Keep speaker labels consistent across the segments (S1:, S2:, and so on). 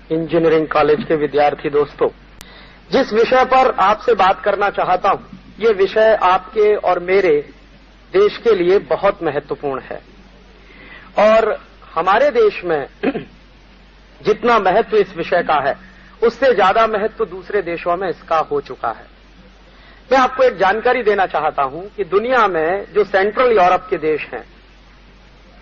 S1: Engineering college के विद्यार्थी दोस्तों, जिस विषय पर आपसे बात करना चाहता हूं, ये विषय आपके और मेरे देश के लिए बहुत महत्वपूर्ण है। और हमारे देश में जितना महत्व इस विषय का है, उससे ज्यादा महत्व दूसरे देशों में इसका हो चुका है। मैं आपको एक जानकारी देना चाहता हूं कि दुनिया में जो सेंट्रल यूरोप के देश हैं,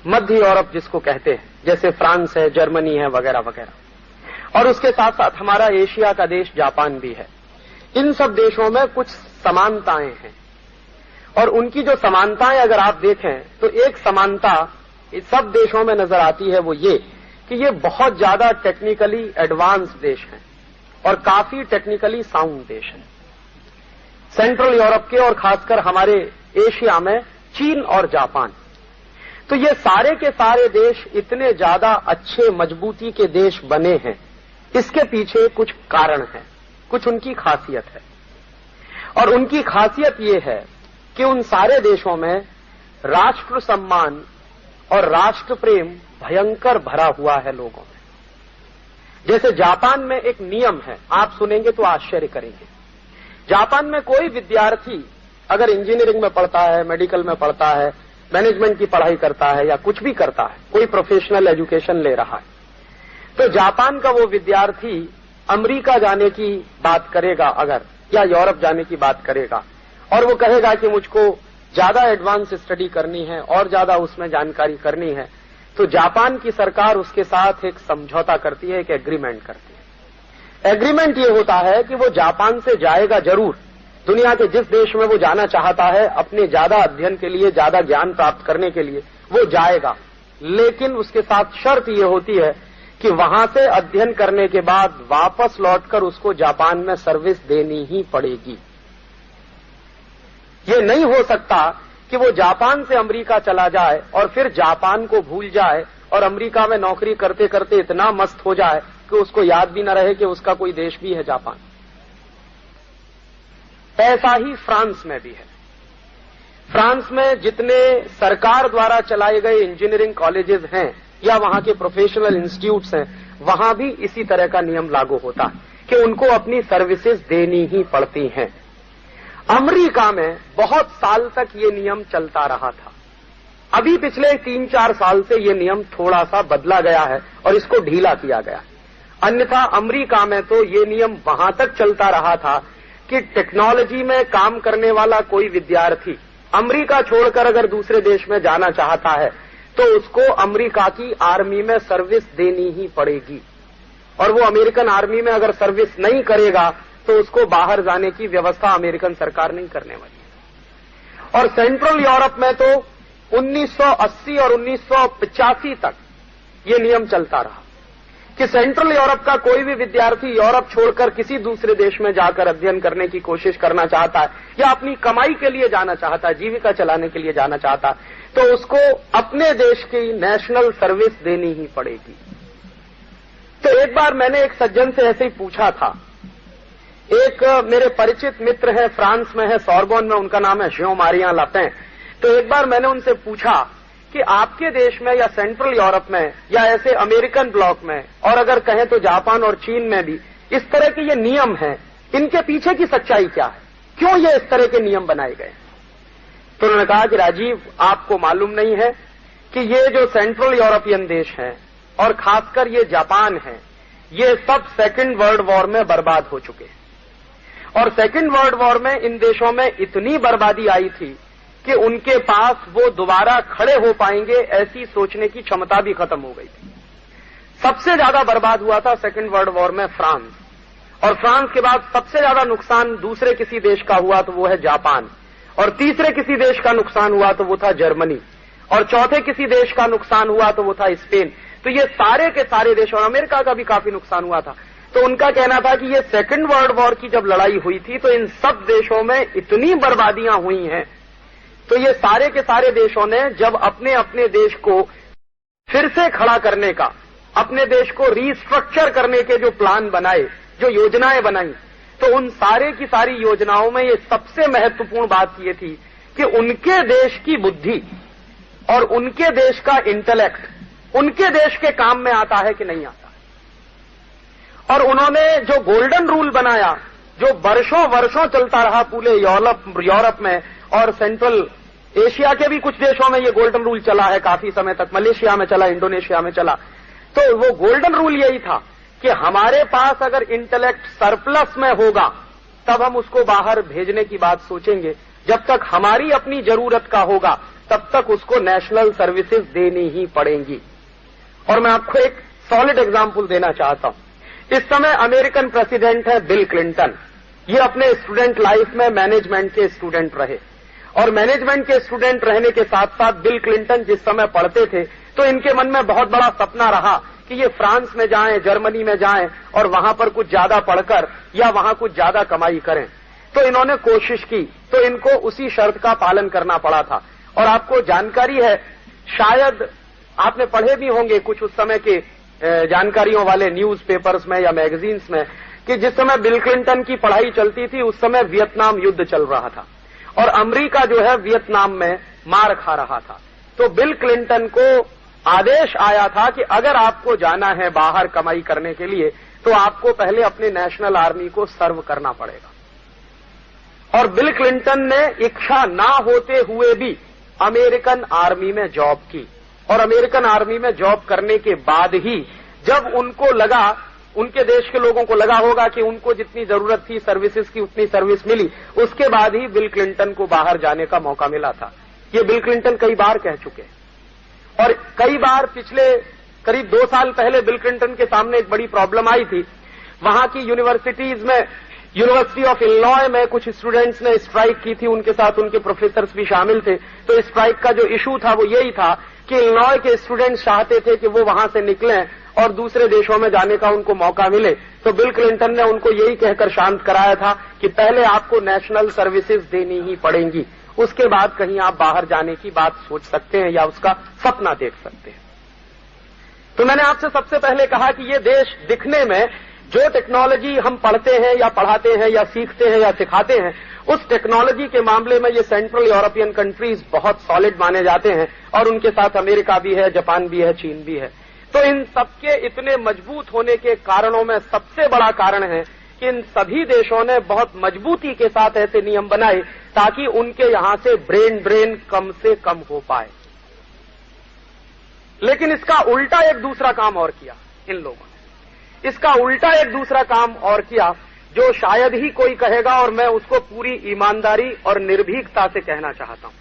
S1: मध्य यूरोप जिसको कहते हैं, जैसे फ्रांस है, जर्मनी है, वगैरह वगैरह, और उसके साथ साथ हमारा एशिया का देश जापान भी है, इन सब देशों में कुछ समानताएं हैं। और उनकी जो समानताएं अगर आप देखें तो एक समानता इस सब देशों में नजर आती है, वो ये कि ये बहुत ज्यादा टेक्निकली एडवांस देश हैं और काफी टेक्निकली साउंड देश हैं। सेंट्रल यूरोप के और खासकर हमारे एशिया में चीन और जापान, तो ये सारे के सारे देश इतने ज्यादा अच्छे मजबूती के देश बने हैं, इसके पीछे कुछ कारण है, कुछ उनकी खासियत है। और उनकी खासियत ये है कि उन सारे देशों में राष्ट्र सम्मान और राष्ट्र प्रेम भयंकर भरा हुआ है लोगों में। जैसे जापान में एक नियम है, आप सुनेंगे तो आश्चर्य करेंगे। जापान में कोई विद्यार्थी अगर इंजीनियरिंग में पढ़ता है, मेडिकल में पढ़ता है, मैनेजमेंट की पढ़ाई करता है या कुछ भी करता है, कोई प्रोफेशनल एजुकेशन ले रहा है, तो जापान का वो विद्यार्थी अमेरिका जाने की बात करेगा अगर, या यूरोप जाने की बात करेगा, और वो कहेगा कि मुझको ज्यादा एडवांस स्टडी करनी है और ज्यादा उसमें जानकारी करनी है, तो जापान की सरकार उसके साथ एक समझौता करती है, एक एग्रीमेंट करती है। एग्रीमेंट ये होता है कि वो जापान से जाएगा जरूर, दुनिया के जिस देश में वो जाना चाहता है अपने ज्यादा अध्ययन के लिए, ज्यादा ज्ञान प्राप्त करने के लिए वो जाएगा, लेकिन उसके साथ शर्त ये होती है कि वहां से अध्ययन करने के बाद वापस लौटकर उसको जापान में सर्विस देनी ही पड़ेगी। ये नहीं हो सकता कि वो जापान से अमेरिका चला जाए और फिर जापान को भूल जाए और अमेरिका में नौकरी करते करते इतना मस्त हो जाए कि उसको याद भी न रहे कि उसका कोई देश भी है जापान। ऐसा ही फ्रांस में भी है। फ्रांस में जितने सरकार द्वारा चलाए गए इंजीनियरिंग कॉलेजेस हैं या वहां के प्रोफेशनल इंस्टीट्यूट्स हैं, वहां भी इसी तरह का नियम लागू होता है कि उनको अपनी सर्विसेज देनी ही पड़ती हैं। अमेरिका में बहुत साल तक ये नियम चलता रहा था। अभी पिछले 3-4 साल से ये नियम थोड़ा सा बदला गया है और इसको ढीला किया गया है। अन्यथा अमेरिका में तो ये नियम वहां तक चलता रहा था कि टेक्नोलॉजी में काम करने वाला कोई विद्यार्थी अमेरिका छोड़कर अगर दूसरे देश में जाना चाहता है तो उसको अमेरिका की आर्मी में सर्विस देनी ही पड़ेगी, और वो अमेरिकन आर्मी में अगर सर्विस नहीं करेगा तो उसको बाहर जाने की व्यवस्था अमेरिकन सरकार नहीं करने वाली है। और सेंट्रल यूरोप में तो 1980 और 1985 तक ये नियम चलता रहा कि सेंट्रल यूरोप का कोई भी विद्यार्थी यूरोप छोड़कर किसी दूसरे देश में जाकर अध्ययन करने की कोशिश करना चाहता है या अपनी कमाई के लिए जाना चाहता है, जीविका चलाने के लिए जाना चाहता है, तो उसको अपने देश की नेशनल सर्विस देनी ही पड़ेगी। तो एक बार मैंने एक सज्जन से ऐसे ही पूछा था, एक मेरे परिचित मित्र है, फ्रांस में है, सोरबोन में, उनका नाम है जेan-मारी लापें। तो एक बार मैंने उनसे पूछा कि आपके देश में या सेंट्रल यूरोप में या ऐसे अमेरिकन ब्लॉक में और अगर कहें तो जापान और चीन में भी इस तरह के ये नियम हैं, इनके पीछे की सच्चाई क्या है, क्यों ये इस तरह के नियम बनाए गए? तो उन्होंने कहा कि राजीव, आपको मालूम नहीं है कि ये जो सेंट्रल यूरोपियन देश हैं और खासकर ये जापान है, ये सब सेकेंड वर्ल्ड वॉर में बर्बाद हो चुके हैं। और सेकेंड वर्ल्ड वॉर में इन देशों में इतनी बर्बादी आई थी कि उनके पास वो दोबारा खड़े हो पाएंगे ऐसी सोचने की क्षमता भी खत्म हो गई थी। सबसे ज्यादा बर्बाद हुआ था सेकेंड वर्ल्ड वॉर में फ्रांस, और फ्रांस के बाद सबसे ज्यादा नुकसान दूसरे किसी देश का हुआ तो वो है जापान, और तीसरे किसी देश का नुकसान हुआ तो वो था जर्मनी, और चौथे किसी देश का नुकसान हुआ तो वो था स्पेन। तो ये सारे के सारे देश, और अमेरिका का भी काफी नुकसान हुआ था। तो उनका कहना था कि ये सेकेंड वर्ल्ड वॉर की जब लड़ाई हुई थी तो इन सब देशों में इतनी बर्बादियां हुई हैं, तो ये सारे के सारे देशों ने जब अपने अपने देश को फिर से खड़ा करने का, अपने देश को रीस्ट्रक्चर करने के जो प्लान बनाए, जो योजनाएं बनाई, तो उन सारे की सारी योजनाओं में ये सबसे महत्वपूर्ण बात ये थी कि उनके देश की बुद्धि और उनके देश का इंटेलेक्ट उनके देश के काम में आता है कि नहीं आता। और उन्होंने जो गोल्डन रूल बनाया, जो वर्षों वर्षों चलता रहा पूरे यूरोप में और सेंट्रल एशिया के भी कुछ देशों में ये गोल्डन रूल चला है काफी समय तक, मलेशिया में चला, इंडोनेशिया में चला। तो वो गोल्डन रूल यही था कि हमारे पास अगर इंटेलेक्ट सरप्लस में होगा तब हम उसको बाहर भेजने की बात सोचेंगे, जब तक हमारी अपनी जरूरत का होगा तब तक उसको नेशनल सर्विसेज देनी ही पड़ेंगी। और मैं आपको एक सॉलिड एग्जाम्पल देना चाहता हूं। इस समय अमेरिकन प्रेसिडेंट है बिल क्लिंटन। ये अपने स्टूडेंट लाइफ में मैनेजमेंट के स्टूडेंट रहे और मैनेजमेंट के स्टूडेंट रहने के साथ साथ बिल क्लिंटन जिस समय पढ़ते थे तो इनके मन में बहुत बड़ा सपना रहा कि ये फ्रांस में जाएं, जर्मनी में जाएं और वहां पर कुछ ज्यादा पढ़कर या वहां कुछ ज्यादा कमाई करें। तो इन्होंने कोशिश की, तो इनको उसी शर्त का पालन करना पड़ा था। और आपको जानकारी है, शायद आपने पढ़े भी होंगे कुछ उस समय के जानकारियों वाले न्यूज पेपर्स में या मैगजीन्स में कि जिस समय बिल क्लिंटन की पढ़ाई चलती थी उस समय वियतनाम युद्ध चल रहा था और अमेरिका जो है वियतनाम में मार खा रहा था। तो बिल क्लिंटन को आदेश आया था कि अगर आपको जाना है बाहर कमाई करने के लिए तो आपको पहले अपने नेशनल आर्मी को सर्व करना पड़ेगा। और बिल क्लिंटन ने इच्छा ना होते हुए भी अमेरिकन आर्मी में जॉब की और अमेरिकन आर्मी में जॉब करने के बाद ही जब उनको लगा, उनके देश के लोगों को लगा होगा कि उनको जितनी जरूरत थी सर्विसेज की उतनी सर्विस मिली, उसके बाद ही बिल क्लिंटन को बाहर जाने का मौका मिला था। ये बिल क्लिंटन कई बार कह चुके हैं और कई बार पिछले करीब 2 साल पहले बिल क्लिंटन के सामने एक बड़ी प्रॉब्लम आई थी। वहां की यूनिवर्सिटीज में, यूनिवर्सिटी ऑफ इलिनॉय में कुछ स्टूडेंट्स ने स्ट्राइक की थी, उनके साथ उनके प्रोफेसर्स भी शामिल थे। तो स्ट्राइक का जो इशू था वो यही था कि इलिनॉय के स्टूडेंट्स चाहते थे कि वो वहां से निकलें और दूसरे देशों में जाने का उनको मौका मिले। तो बिल क्लिंटन ने उनको यही कहकर शांत कराया था कि पहले आपको नेशनल सर्विसेज देनी ही पड़ेंगी, उसके बाद कहीं आप बाहर जाने की बात सोच सकते हैं या उसका सपना देख सकते हैं। तो मैंने आपसे सबसे पहले कहा कि ये देश दिखने में जो टेक्नोलॉजी हम पढ़ते हैं या पढ़ाते हैं या सीखते हैं या सिखाते हैं, उस टेक्नोलॉजी के मामले में ये सेंट्रल यूरोपियन कंट्रीज बहुत सॉलिड माने जाते हैं और उनके साथ अमेरिका भी है, जापान भी है, चीन भी है। तो इन सबके इतने मजबूत होने के कारणों में सबसे बड़ा कारण है कि इन सभी देशों ने बहुत मजबूती के साथ ऐसे नियम बनाए ताकि उनके यहां से ब्रेन ड्रेन कम से कम हो पाए। लेकिन इसका उल्टा एक दूसरा काम और किया इन लोगों ने, इसका उल्टा एक दूसरा काम और किया जो शायद ही कोई कहेगा और मैं उसको पूरी ईमानदारी और निर्भीकता से कहना चाहता हूं।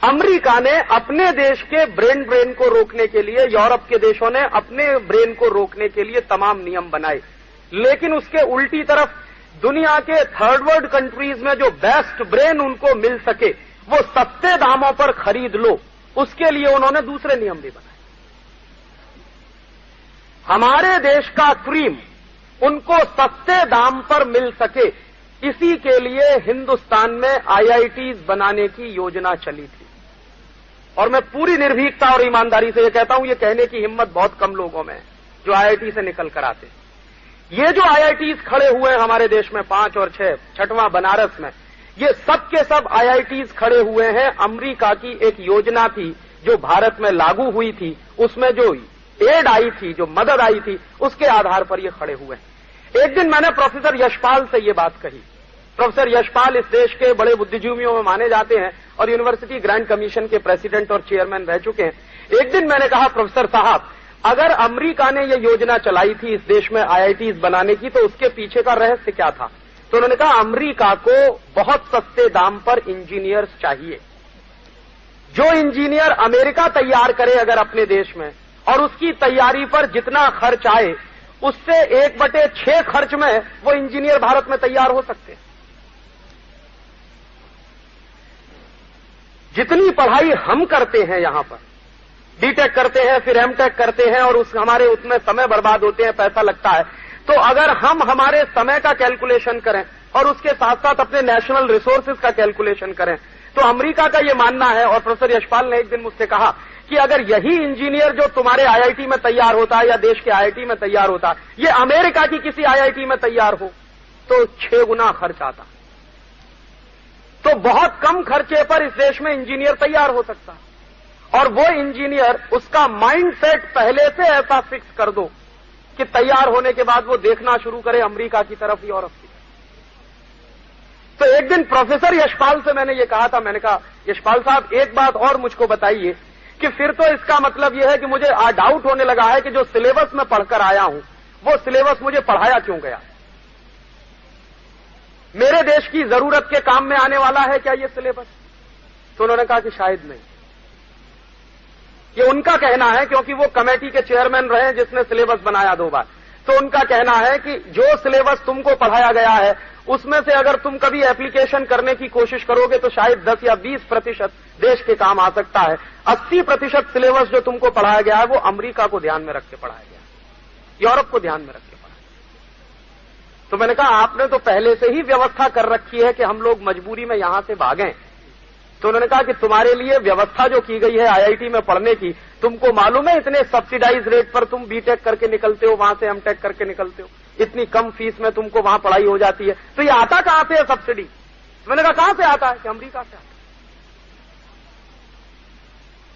S1: अमेरिका ने अपने देश के ब्रेन ड्रेन को रोकने के लिए, यूरोप के देशों ने अपने ब्रेन को रोकने के लिए तमाम नियम बनाए, लेकिन उसके उल्टी तरफ दुनिया के थर्ड वर्ल्ड कंट्रीज में जो बेस्ट ब्रेन उनको मिल सके वो सस्ते दामों पर खरीद लो, उसके लिए उन्होंने दूसरे नियम भी बनाए। हमारे देश का क्रीम उनको सस्ते दाम पर मिल सके, इसी के लिए हिंदुस्तान में आईआईटीज बनाने की योजना चली थी। और मैं पूरी निर्भीकता और ईमानदारी से ये कहता हूं, ये कहने की हिम्मत बहुत कम लोगों में है जो आईआईटी से निकल कर आते। ये जो आईआईटीज खड़े हुए हैं हमारे देश में 5 और 6, 6वां बनारस में, ये सब के सब आईआईटीज खड़े हुए हैं। अमेरिका की एक योजना थी जो भारत में लागू हुई थी, उसमें जो एड आई थी, जो मदद आई थी, उसके आधार पर ये खड़े हुए हैं। एक दिन मैंने प्रोफेसर यशपाल से ये बात कही। प्रोफेसर यशपाल इस देश के बड़े बुद्धिजीवियों में माने जाते हैं और यूनिवर्सिटी ग्रांट कमीशन के प्रेसिडेंट और चेयरमैन रह चुके हैं। एक दिन मैंने कहा, प्रोफेसर साहब, अगर अमेरिका ने ये योजना चलाई थी इस देश में आईआईटीज बनाने की, तो उसके पीछे का रहस्य क्या था? तो उन्होंने कहा, अमेरिका को बहुत सस्ते दाम पर इंजीनियर्स चाहिए। जो इंजीनियर अमेरिका तैयार करे अगर अपने देश में, और उसकी तैयारी पर जितना खर्च आए उससे 1/6 खर्च में वो इंजीनियर भारत में तैयार हो सकते हैं। जितनी पढ़ाई हम करते हैं यहां पर, बीटेक करते हैं, फिर एमटेक करते हैं और हमारे उसमें समय बर्बाद होते हैं, पैसा लगता है। तो अगर हम हमारे समय का कैलकुलेशन करें और उसके साथ साथ अपने नेशनल रिसोर्सेज का कैलकुलेशन करें, तो अमेरिका का ये मानना है, और प्रोफेसर यशपाल ने एक दिन मुझसे कहा कि अगर यही इंजीनियर जो तुम्हारे आईआईटी में तैयार होता है या देश के आईआईटी में तैयार होता है, ये अमेरिका की किसी आईआईटी में तैयार हो तो 6 गुना खर्च आता। तो बहुत कम खर्चे पर इस देश में इंजीनियर तैयार हो सकता है। और वो इंजीनियर, उसका माइंड सेट पहले से ऐसा फिक्स कर दो कि तैयार होने के बाद वो देखना शुरू करे अमेरिका की तरफ, यूरोप की तरफ। तो एक दिन प्रोफेसर यशपाल से मैंने ये कहा था, मैंने कहा यशपाल साहब एक बात और मुझको बताइए कि फिर तो इसका मतलब यह है कि मुझे डाउट होने लगा है कि जो सिलेबस में पढ़कर आया हूं वो सिलेबस मुझे पढ़ाया क्यों गया, मेरे देश की जरूरत के काम में आने वाला है क्या ये सिलेबस? तो उन्होंने कहा कि शायद नहीं। ये उनका कहना है, क्योंकि वो कमेटी के चेयरमैन रहे जिसने सिलेबस बनाया 2 बार। तो उनका कहना है कि जो सिलेबस तुमको पढ़ाया गया है उसमें से अगर तुम कभी एप्लीकेशन करने की कोशिश करोगे तो शायद 10 या 20% देश के काम आ सकता है। 80% सिलेबस जो तुमको पढ़ाया गया है वो अमेरिका को ध्यान में रख के पढ़ाया गया, यूरोप को ध्यान में रख के पढ़ाया। तो मैंने कहा आपने तो पहले से ही व्यवस्था कर रखी है कि हम लोग मजबूरी में यहां से भागें। तो उन्होंने कहा कि तुम्हारे लिए व्यवस्था जो की गई है आईआईटी में पढ़ने की, तुमको मालूम है इतने सब्सिडाइज रेट पर तुम बीटेक करके निकलते हो, वहां से एमटेक करके निकलते हो, इतनी कम फीस में तुमको वहां पढ़ाई हो जाती है। तो ये आता कहां से है सब्सिडी? तो मैंने कहा कहां से आता है? कि अमेरिका से आता है।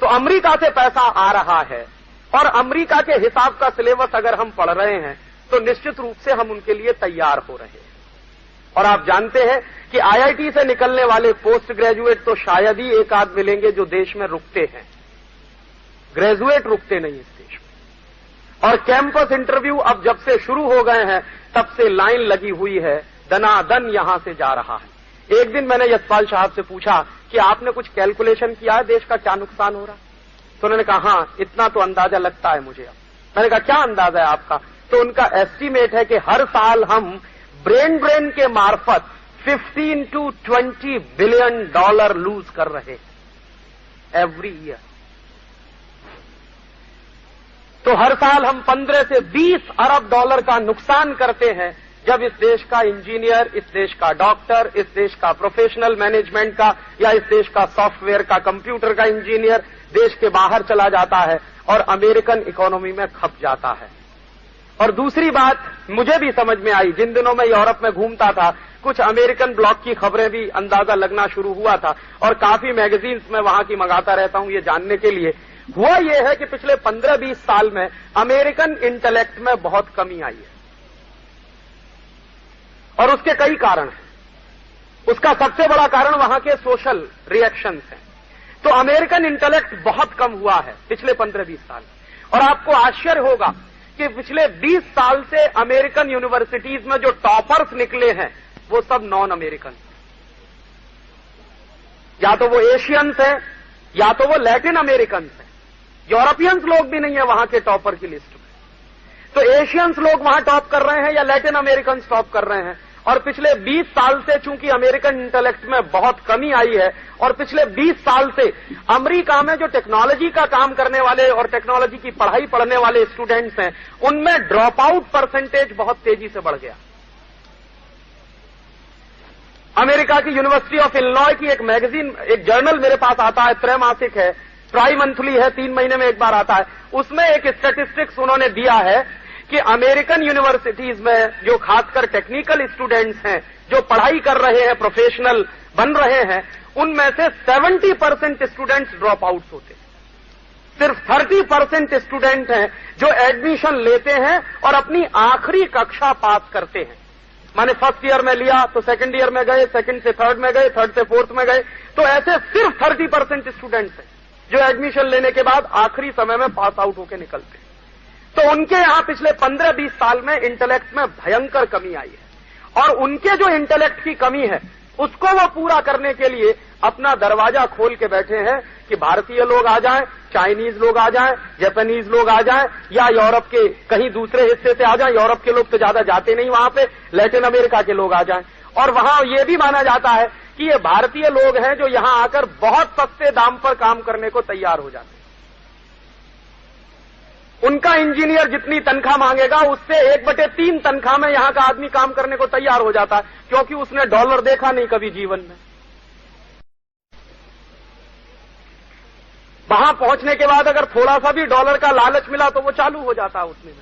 S1: तो अमेरिका से पैसा आ रहा है और अमेरिका के हिसाब का सिलेबस अगर हम पढ़ रहे हैं तो निश्चित रूप से हम उनके लिए तैयार हो रहे हैं। और आप जानते हैं कि आईआईटी से निकलने वाले पोस्ट ग्रेजुएट तो शायद ही एक आध मिलेंगे जो देश में रुकते हैं, ग्रेजुएट रुकते नहीं इस देश में। और कैंपस इंटरव्यू अब जब से शुरू हो गए हैं तब से लाइन लगी हुई है, दनादन यहां से जा रहा है। एक दिन मैंने यशपाल साहब से पूछा कि आपने कुछ कैलकुलेशन किया है देश का क्या नुकसान हो रहा? तो उन्होंने कहा हाँ इतना तो अंदाजा लगता है मुझे। अब मैंने कहा क्या अंदाजा है आपका? तो उनका एस्टीमेट है कि हर साल हम ब्रेन ड्रेन के मार्फत 15 to 20 बिलियन डॉलर लूज कर रहे एवरी ईयर। तो हर साल हम 15 से 20 अरब डॉलर का नुकसान करते हैं जब इस देश का इंजीनियर, इस देश का डॉक्टर, इस देश का प्रोफेशनल मैनेजमेंट का या इस देश का सॉफ्टवेयर का, कंप्यूटर का इंजीनियर देश के बाहर चला जाता है और अमेरिकन इकोनॉमी में खप जाता है। और दूसरी बात मुझे भी समझ में आई, जिन दिनों मैं यूरोप में घूमता था कुछ अमेरिकन ब्लॉक की खबरें भी अंदाजा लगना शुरू हुआ था और काफी मैगजीन्स में वहां की मंगाता रहता हूं ये जानने के लिए। हुआ यह है कि पिछले 15-20 साल में अमेरिकन इंटेलेक्ट में बहुत कमी आई है और उसके कई कारण हैं। उसका सबसे बड़ा कारण वहां के सोशल रिएक्शंस हैं। तो अमेरिकन इंटेलेक्ट बहुत कम हुआ है पिछले 15-20 साल और आपको आश्चर्य होगा कि पिछले 20 साल से अमेरिकन यूनिवर्सिटीज में जो टॉपर्स निकले हैं वो सब नॉन अमेरिकन, या तो वो एशियंस हैं या तो वो लैटिन अमेरिकन हैं। यूरोपियंस लोग भी नहीं है वहां के टॉपर की लिस्ट में। तो एशियंस लोग वहां टॉप कर रहे हैं या लैटिन अमेरिकन टॉप कर रहे हैं। और पिछले 20 साल से चूंकि अमेरिकन इंटेलेक्ट में बहुत कमी आई है और पिछले 20 साल से अमेरिका में जो टेक्नोलॉजी का काम करने वाले और टेक्नोलॉजी की पढ़ाई पढ़ने वाले स्टूडेंट्स हैं उनमें ड्रॉप आउट परसेंटेज बहुत तेजी से बढ़ गया। अमेरिका की यूनिवर्सिटी ऑफ इलिनॉय की एक मैगजीन, एक जर्नल मेरे पास आता है, त्रैमासिक है, ट्राई मंथली है, 3 महीने में एक बार आता है। उसमें एक स्टैटिस्टिक्स उन्होंने दिया है कि अमेरिकन यूनिवर्सिटीज में जो खासकर टेक्निकल स्टूडेंट्स हैं जो पढ़ाई कर रहे हैं, प्रोफेशनल बन रहे हैं, उनमें से 70% स्टूडेंट्स ड्रॉप आउट्स होते हैं। सिर्फ 30% स्टूडेंट हैं जो एडमिशन लेते हैं और अपनी आखिरी कक्षा पास करते हैं। माने फर्स्ट ईयर में लिया तो सेकंड ईयर में गए, सेकंड से थर्ड में गए, थर्ड से फोर्थ में गए। तो ऐसे सिर्फ 30% स्टूडेंट्स हैं जो एडमिशन लेने के बाद आखिरी समय में पास आउट होकर निकलते हैं। तो उनके यहां पिछले 15-20 साल में इंटेलेक्ट में भयंकर कमी आई है और उनके जो इंटेलेक्ट की कमी है उसको वो पूरा करने के लिए अपना दरवाजा खोल के बैठे हैं कि भारतीय लोग आ जाएं, चाइनीज लोग आ जाएं, जापानीज लोग आ जाएं या यूरोप के कहीं दूसरे हिस्से से आ जाएं। यूरोप के लोग तो ज्यादा जाते नहीं वहां पे, लैटिन अमेरिका के लोग आ जाएं। और वहां ये भी माना जाता है कि ये भारतीय लोग हैं जो यहां आकर बहुत सस्ते दाम पर काम करने को तैयार हो जाते हैं। उनका इंजीनियर जितनी तनख्वाह मांगेगा उससे 1/3 तनख्वाह में यहां का आदमी काम करने को तैयार हो जाता है, क्योंकि उसने डॉलर देखा नहीं कभी जीवन में। वहां पहुंचने के बाद अगर थोड़ा सा भी डॉलर का लालच मिला तो वो चालू हो जाता है उसमें।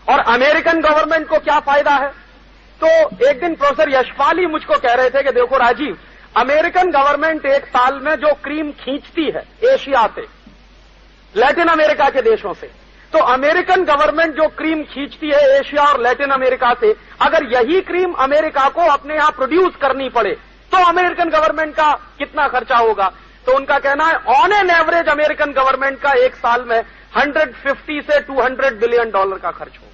S1: और अमेरिकन गवर्नमेंट को क्या फायदा है? तो एक दिन प्रोफेसर यशपाल ही मुझको कह रहे थे कि देखो राजीव, अमेरिकन गवर्नमेंट एक साल में जो क्रीम खींचती है एशिया से लैटिन अमेरिका के देशों से। तो अमेरिकन गवर्नमेंट जो क्रीम खींचती है एशिया और लैटिन अमेरिका से, अगर यही क्रीम अमेरिका को अपने यहां प्रोड्यूस करनी पड़े तो अमेरिकन गवर्नमेंट का कितना खर्चा होगा? तो उनका कहना है on an average American government का एक साल में 150 से 200 बिलियन डॉलर का खर्च होगा,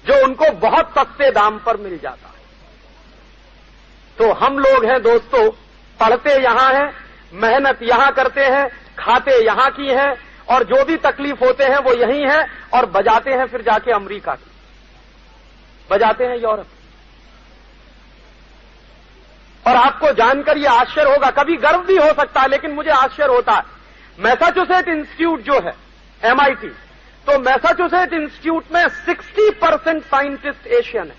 S1: जो उनको बहुत सस्ते दाम पर मिल जाता है। तो हम लोग हैं दोस्तों, पढ़ते यहां हैं, मेहनत यहां करते हैं, खाते यहां की हैं, और जो भी तकलीफ होते हैं वो यही है, और बजाते हैं फिर जाके अमेरिका की, बजाते हैं यूरोप। और आपको जानकर यह आश्चर्य होगा, कभी गर्व भी हो सकता है, लेकिन मुझे आश्चर्य होता है, मैसाचुसेट इंस्टीट्यूट जो है MIT, तो मैसाचुसेट इंस्टीट्यूट में 60% साइंटिस्ट एशियन है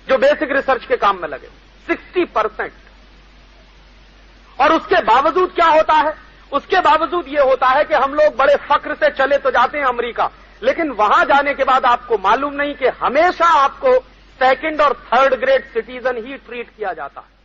S1: जो बेसिक रिसर्च के काम में लगे, 60%। और उसके बावजूद क्या होता है? उसके बावजूद यह होता है कि हम लोग बड़े फक्र से चले तो जाते हैं अमेरिका, लेकिन वहां जाने के बाद आपको मालूम नहीं कि हमेशा आपको सेकंड और थर्ड ग्रेड सिटीजन ही ट्रीट किया जाता है।